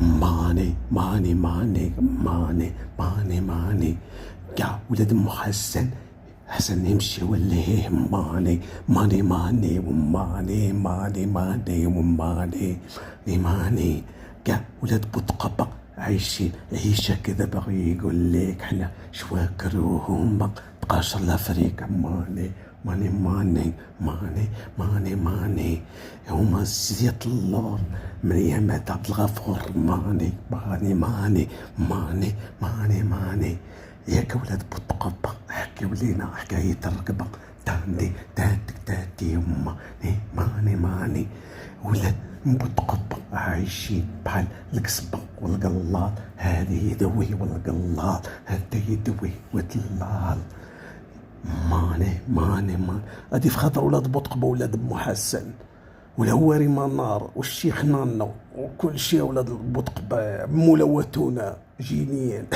ماني ماني ماني ماني ماني ماني كاع ولاد ام حسن يمشي ولا ماني ماني ماني وماني ماني ماني وماني ماني كاع ولاد بوتقبة عايشين عيشة كذا، باغي يقول لك حنا شواكر وهما تقاشر لافريكا. ماني ماني ماني ماني ماني ماني هما زيت اللور مريم عبد الغفور. ماني ماني ماني ماني ماني ماني ياك ولاد بوتقبة حكيو لينا حكاية الركبة تاندي تاتك تاتي يما ماني ماني ولاد بوتقبة عايشين بحال الكسبة والقلال، هذه يدوي والقلال هذا يدوي وتلال. ماني ماني ماني هادي في خاطر ولاد بوتقبة ولاد ام حسن والهواري منار والشيخ نانو وكل شي ولاد بوتقبة مولوتونا جينيين.